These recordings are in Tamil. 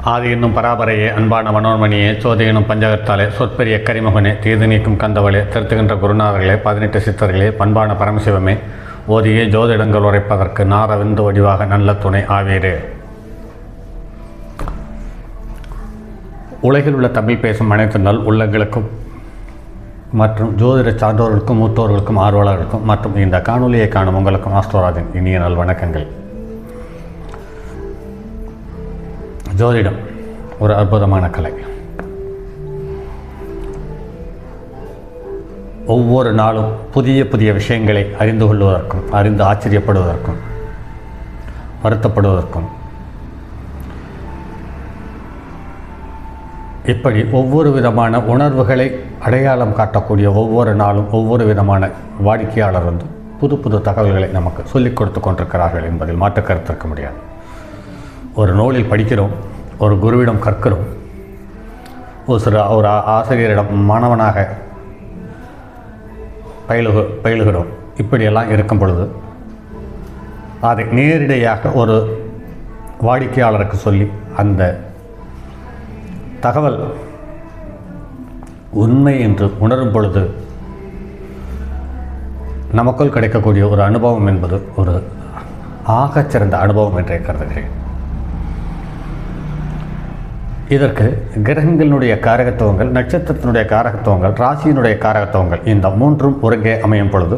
ஆதி என்னும் பராபரையே, அன்பான மனோன்மணியே, சோதி எனும் பஞ்சகத்தாலே, சொற்பெரிய கரிமுகனே, தீது நீக்கும் கந்தவளே, திருத்துகின்ற குருநாதர்களே, 18 சித்தர்களே, பண்பான பரமசிவமே, ஓதியே ஜோதிடங்கள் உரைப்பதற்கு நாரவிந்து வடிவாக நல்ல துணை ஆவீரே. உலகில் உள்ள தமிழ் பேசும் அனைத்து நல் உள்ளங்களுக்கும் மற்றும் ஜோதிட சான்றோர்களுக்கும் மூத்தோர்களுக்கும் ஆர்வலர்களுக்கும் மற்றும் இந்த காணொலியை காணும் உங்களுக்கும் ஆஸ்ட்ரோராஜின் இனிய நல் வணக்கங்கள். ஜோதிடம் ஒரு அற்புதமான கலை. ஒவ்வொரு நாளும் புதிய புதிய விஷயங்களை அறிந்து கொள்வதற்கும், அறிந்து ஆச்சரியப்படுவதற்கும், வருத்தப்படுவதற்கும், இப்படி ஒவ்வொரு விதமான உணர்வுகளை அடையாளம் காட்டக்கூடிய ஒவ்வொரு நாளும் ஒவ்வொரு விதமான வாடிக்கையாளர் புது புது தகவல்களை நமக்கு சொல்லிக் கொடுத்து கொண்டிருக்கிறார்கள் என்பதில் மாற்று கருத்து இருக்க முடியாது. ஒரு நூலில் படிக்கிறோம், ஒரு குருவிடம் கற்கிறோம், ஒரு ஆசிரியரிடம் மாணவனாக பயிலுகிறோம். இப்படியெல்லாம் இருக்கும் பொழுது அதை நேரடியாக ஒரு வாடிக்கையாளருக்கு சொல்லி அந்த தகவல் உண்மை என்று உணரும் பொழுது நமக்குள் கிடைக்கக்கூடிய ஒரு அனுபவம் என்பது ஒரு ஆகச்சிறந்த அனுபவம் என்றே கருதுகிறேன். இதற்கு கிரகங்களினுடைய காரகத்துவங்கள், நட்சத்திரத்தினுடைய காரகத்துவங்கள், ராசியினுடைய காரகத்துவங்கள், இந்த மூன்றும் ஒருங்கே அமையும் பொழுது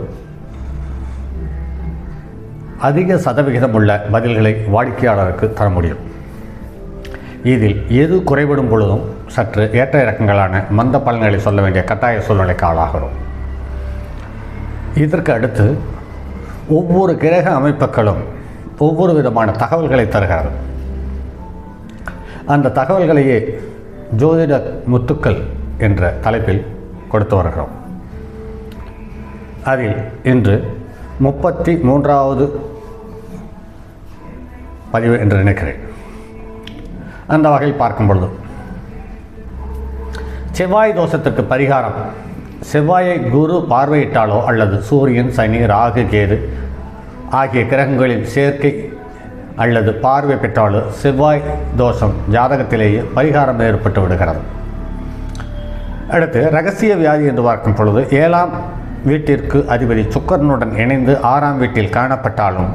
அதிக சதவிகிதம் உள்ள பதில்களை வாடிக்கையாளருக்கு தர முடியும். இதில் எது குறைபடும் பொழுதும் சற்று ஏற்ற இறக்கங்களான மந்த பலன்களை சொல்ல வேண்டிய கட்டாய சூழ்நிலைக்கு ஆளாகிறோம். இதற்கு அடுத்து ஒவ்வொரு கிரக அமைப்புகளும் ஒவ்வொரு விதமான தகவல்களை தருகிறது. அந்த தகவல்களையே ஜோதிட முத்துக்கள் என்ற தலைப்பில் கொடுத்து வருகிறோம். அதில் இன்று 33வது பதிவு என்று நினைக்கிறேன். அந்த வகையில் பார்க்கும் பொழுது செவ்வாய் தோஷத்திற்கு பரிகாரம். செவ்வாயை குரு பார்வையிட்டாலோ அல்லது சூரியன், சனி, ராகு, கேது ஆகிய கிரகங்களின் சேர்க்கை அல்லது பார்வை பெற்றாலோ செவ்வாய் தோஷம் ஜாதகத்திலேயே பரிகாரம் ஏற்பட்டு விடுகிறது. அடுத்து இரகசிய வியாதி என்று பார்க்கும் பொழுது 7ஆம் வீட்டிற்கு அதிபதி சுக்கிரனுடன் இணைந்து 6ஆம் வீட்டில் காணப்பட்டாலும்,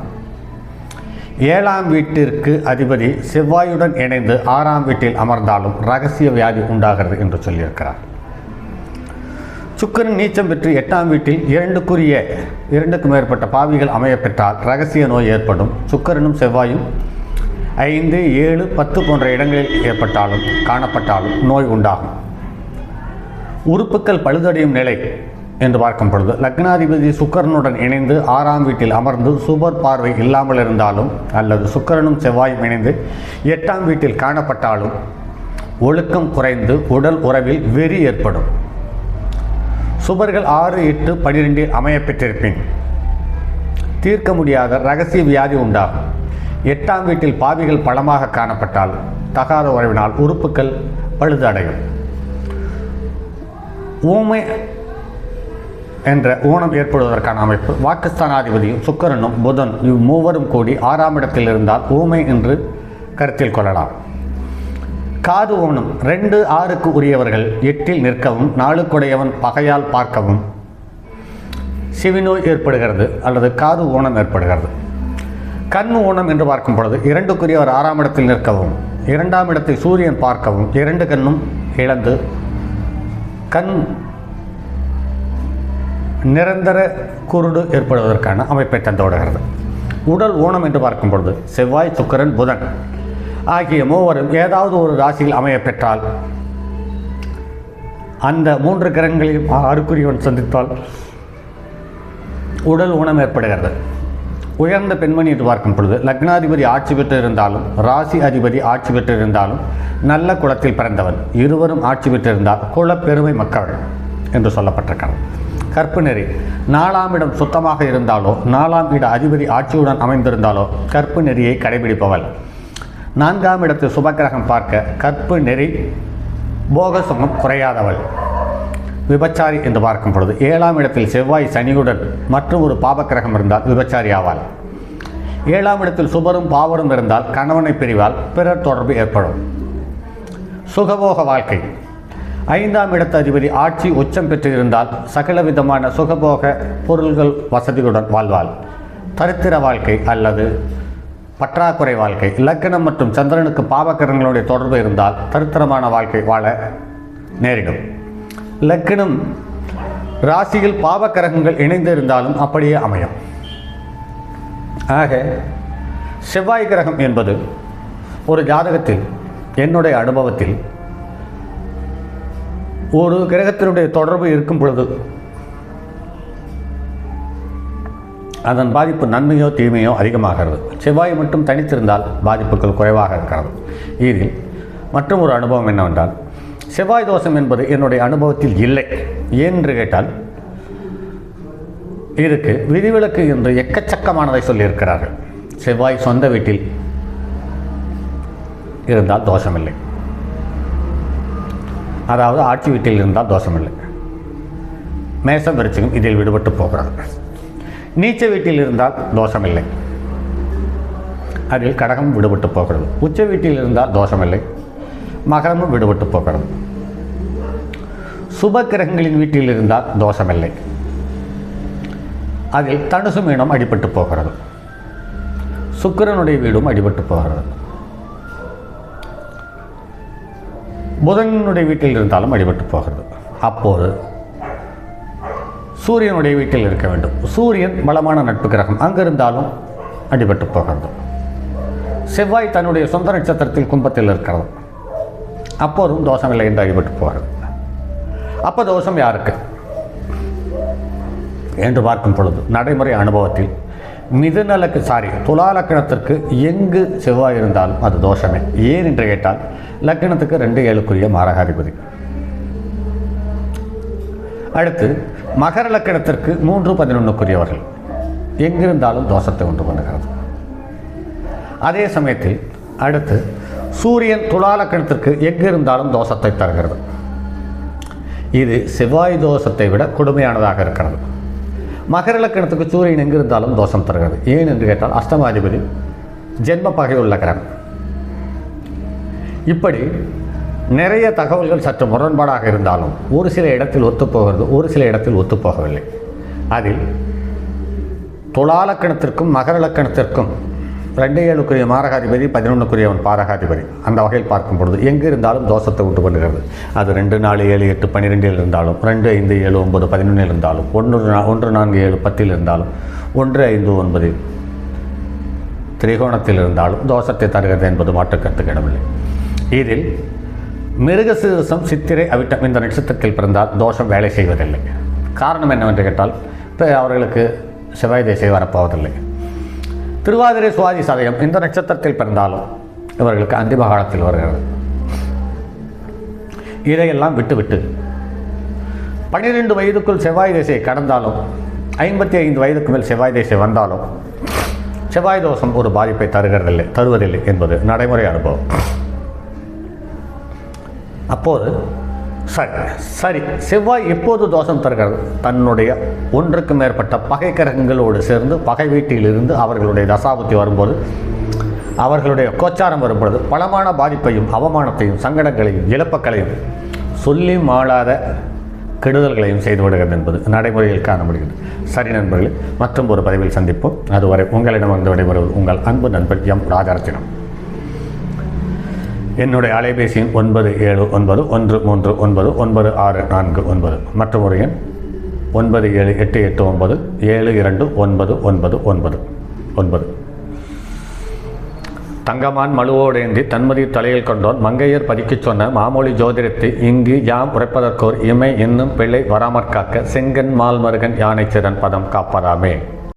7ஆம் வீட்டிற்கு அதிபதி செவ்வாயுடன் இணைந்து 6ஆம் வீட்டில் அமர்ந்தாலும் இரகசிய வியாதி உண்டாகிறது என்று சொல்லியிருக்கிறார். சுக்கிரன் நீச்சம் பெற்று 8ஆம் வீட்டில் 2க்கும் மேற்பட்ட பாவிகள் அமைய பெற்றால் இரகசிய நோய் ஏற்படும். சுக்கிரனும் செவ்வாயும் 5, 7, 10 போன்ற இடங்களில் ஏற்பட்டாலும் காணப்பட்டாலும் நோய் உண்டாகும். உறுப்புக்கள் பழுதடையும் நிலை என்று பார்க்கும் பொழுது லக்னாதிபதி சுக்கிரனுடன் இணைந்து 6ஆம் வீட்டில் அமர்ந்து சுபர் பார்வை இல்லாமல் இருந்தாலும் அல்லது சுக்கிரனும் செவ்வாயும் இணைந்து 8ஆம் வீட்டில் காணப்பட்டாலும் ஒழுக்கம் குறைந்து உடல் உறவில் வெறி ஏற்படும். சுபர்கள் 6, 8, 12 அமைய பெற்றிருப்பின் தீர்க்க முடியாத இரகசிய வியாதி உண்டாகும். 8ஆம் வீட்டில் பாவிகள் பலமாக காணப்பட்டால் தகாத உறவினால் உறுப்புகள் பழுதடையும். ஊமை என்ற ஊனம் ஏற்படுவதற்கான அமைப்பு. வாக்குஸ்தானாதிபதியும் சுக்கிரனும் புதன் இம்மூவரும் கூடி 6ஆம் இடத்தில் இருந்தால் ஊமை என்று கருத்தில் கொள்ளலாம். காது ஊனம் 2, 6க்கு உரியவர்கள் 8இல் நிற்கவும், 4க்குடையவன் பகையால் பார்க்கவும் செவிநோய் ஏற்படுகிறது அல்லது காது ஊனம் ஏற்படுகிறது. கண் ஊனம் என்று பார்க்கும் பொழுது 2க்குரியவர் 6ஆம் இடத்தில் நிற்கவும், 2ஆம் இடத்தை சூரியன் பார்க்கவும் 2 கண்ணும் இழந்து கண் நிரந்தர குருடு ஏற்படுவதற்கான அமைப்பை தந்துவிடுகிறது. உடல் ஊனம் என்று பார்க்கும் பொழுது செவ்வாய், சுக்கிரன், புதன் ஆகிய மூவரும் ஏதாவது ஒரு ராசியில் அமைய பெற்றால், அந்த 3 கிரகங்களையும் 6க்குரியவன் சந்தித்தால் உடல் ஊனம் ஏற்படுகிறது. உயர்ந்த பெண்மணி என்று பார்க்கும் பொழுது லக்னாதிபதி ஆட்சி பெற்று இருந்தாலும், ராசி அதிபதி ஆட்சி பெற்று இருந்தாலும் நல்ல குலத்தில் பிறந்தவன், இருவரும் ஆட்சி பெற்றிருந்தால் குலப்பெருமை மக்கள் என்று சொல்லப்பட்டிருக்கிறது. கற்பு நெறி 4ஆம் இடம் சுத்தமாக இருந்தாலோ, 4ஆம் இட அதிபதி ஆட்சியுடன் அமைந்திருந்தாலோ கற்பு நெறியை கடைபிடிப்பவள். 4ஆம் இடத்தை சுபக்கிரகம் பார்க்க கற்பு நெறி போகசுகம் குறையாதவள். விபச்சாரி என்று பார்க்கும் பொழுது 7ஆம் இடத்தில் செவ்வாய் சனியுடன் மற்றும் ஒரு பாபக்கிரகம் இருந்தால் விபச்சாரி ஆவாள். 7ஆம் இடத்தில் சுபரும் பாவரும் இருந்தால் கணவனை பிரிவால் பிறர் தொடர்பு ஏற்படும். சுகபோக வாழ்க்கை. 5ஆம் இடத்து அதிபதி ஆட்சி உச்சம் பெற்று இருந்தால் சகல விதமான சுகபோக பொருள்கள் வசதிகளுடன் வாழ்வாள். தரித்திர வாழ்க்கை அல்லது பற்றாக்குறை வாழ்க்கை. லக்னம் மற்றும் சந்திரனுக்கு பாவக்கிரகங்களுடைய தொடர்பு இருந்தால் தரித்திரமான வாழ்க்கை வாழ நேரிடும். லக்னம் ராசியில் பாவக்கிரகங்கள் இணைந்து இருந்தாலும் அப்படியே அமையும். ஆக செவ்வாய் கிரகம் என்பது ஒரு ஜாதகத்தில் என்னுடைய அனுபவத்தில் ஒரு கிரகத்தினுடைய தொடர்பு இருக்கும் பொழுது அதன் பாதிப்பு நன்மையோ தீமையோ அதிகமாகிறது. செவ்வாய் மட்டும் தனித்திருந்தால் பாதிப்புகள் குறைவாக இருக்கிறது. இதில் மற்றும் ஒரு அனுபவம் என்னவென்றால், செவ்வாய் தோஷம் என்பது என்னுடைய அனுபவத்தில் இல்லை. ஏனென்று கேட்டால் இதுக்கு விதிவிலக்கு என்று எக்கச்சக்கமானதை சொல்லியிருக்கிறார்கள். செவ்வாய் சொந்த வீட்டில் இருந்தால் தோஷமில்லை, அதாவது ஆட்சி வீட்டில் இருந்தால் தோஷமில்லை. மேசம் விருச்சிகம் இதில் விடுபட்டு போகிறது. நீச்ச வீட்டில் இருந்தால் தோஷமில்லை, அதில் கடகம் விடுபட்டு போகிறது. உச்ச வீட்டில் இருந்தால் தோஷமில்லை, மகரமும் விடுபட்டு போகிறது. சுப கிரகங்களின் வீட்டில் இருந்தால் தோஷமில்லை, அதில் தனுசு மீனம் அடிபட்டு போகிறது. சுக்கிரனுடைய வீடும் அடிபட்டு போகிறது. புதனுடைய வீட்டில் இருந்தாலும் அடிபட்டு போகிறது. அப்போது சூரியனுடைய வீட்டில் இருக்க வேண்டும். சூரியன் பலமான நட்பு கிரகம், அங்கிருந்தாலும் அடிபட்டு போகிறது. செவ்வாய் தன்னுடைய சொந்த நட்சத்திரத்தில் கும்பத்தில் இருக்கிறது, அப்போதும் தோஷமில்லை என்று அடிபட்டு போகிறது. அப்போ தோஷம் யாருக்கு என்று பார்க்கும் பொழுது நடைமுறை அனுபவத்தில் துலா லக்கணத்திற்கு எங்கு செவ்வாய் இருந்தாலும் அது தோஷமே. ஏன் என்று கேட்டால் லக்கணத்துக்கு 2-7 மாரகாதிபதி. அடுத்து மகர லக்கணத்திற்கு 3-11 எங்கிருந்தாலும் தோஷத்தை உண்டு பண்ணுகிறது. அதே சமயத்தில் அடுத்து சூரியன் துலா லக்கணத்திற்கு எங்கிருந்தாலும் தோஷத்தை தருகிறது. இது செவ்வாய் தோஷத்தை விட கொடுமையானதாக இருக்கிறது. மகர லக்கணத்துக்கு சூரியன் எங்கிருந்தாலும் தோஷம் தருகிறது. ஏன் என்று கேட்டால் அஷ்டமாதிபதி ஜென்ம பகை உள்ள கிரகம். இப்படி நிறைய தகவல்கள் சற்று முரண்பாடாக இருந்தாலும் ஒரு சில இடத்தில் ஒத்துப்போகிறது, ஒரு சில இடத்தில் ஒத்துப்போகவில்லை. அதில் துலா லக்கணத்திற்கும் மகர லக்கணத்திற்கும் 2-7 மாரகாதிபதி, 11 பாரகாதிபதி. அந்த வகையில் பார்க்கும் பொழுது எங்கு இருந்தாலும் தோஷத்தை உண்டு பண்ணுகிறது. அது 2, 4, 7, 8, 12 இருந்தாலும், 2, 5, 7, 9, 11 இருந்தாலும், 1, 4, 7, 10 இருந்தாலும், 1, 5, 9 திரிகோணத்தில் இருந்தாலும் தோஷத்தை தருகிறது என்பது மாற்றுக்கருத்துக்கு இடமில்லை. இதில் மிருகசீரிஷம், சித்திரை, அவிட்டம் இந்த நட்சத்திரத்தில் பிறந்தால் தோஷம் வேலை செய்வதில்லை. காரணம் என்னவென்று கேட்டால் இப்போ அவர்களுக்கு செவ்வாய் திசை வரப்போவதில்லை. திருவாதிரை, சுவாதி, சதயம் இந்த நட்சத்திரத்தில் பிறந்தாலும் இவர்களுக்கு அந்திம காலத்தில் வருகிறது. இதையெல்லாம் விட்டுவிட்டு 12 வயதுக்குள் செவ்வாய் திசை கடந்தாலும், 55 வயதுக்கு மேல் செவ்வாய் திசை வந்தாலும் செவ்வாய் தோஷம் ஒரு பாதிப்பை தருவதில்லை என்பது நடைமுறை அனுபவம். அப்போது சரி செவ்வாய் எப்போது தோஷம் தருகிறது? தன்னுடைய 1க்கு மேற்பட்ட பகை கிரகங்களோடு சேர்ந்து பகை வீட்டிலிருந்து அவர்களுடைய தசாபுத்தி வரும்போது, அவர்களுடைய கோச்சாரம் வரும்பொழுது பலமான பாதிப்பையும் அவமானத்தையும் சங்கடங்களையும் இழப்புகளையும் சொல்லி மாளாத கெடுதல்களையும் செய்துவிடுகிறது என்பது நடைமுறையில் காண முடிகிறது. சரி நண்பர்களே, மற்றும் ஒரு பதிவில் சந்திப்போம். அதுவரை உங்களிடம் வந்து விடைபெறுவது உங்கள் அன்பு நண்பன் எம் ராஜரத்தினம். என்னுடைய அலைபேசி எண் 9791399649 மற்றும் ஒரு எண் 978897299999. தங்கமான் மழுவோடேந்தி தன்மதி தலையில் கொண்டோன் மங்கையர் பதிக்கச் சொன்ன மாமொழி ஜோதிடத்தை இங்கு யாம் உரைப்பதற்கோர் இமை என்னும் பிள்ளை வராமற்காக்க செங்கன் மால்மருகன் யானை சிறன் பதம் காப்பராமே.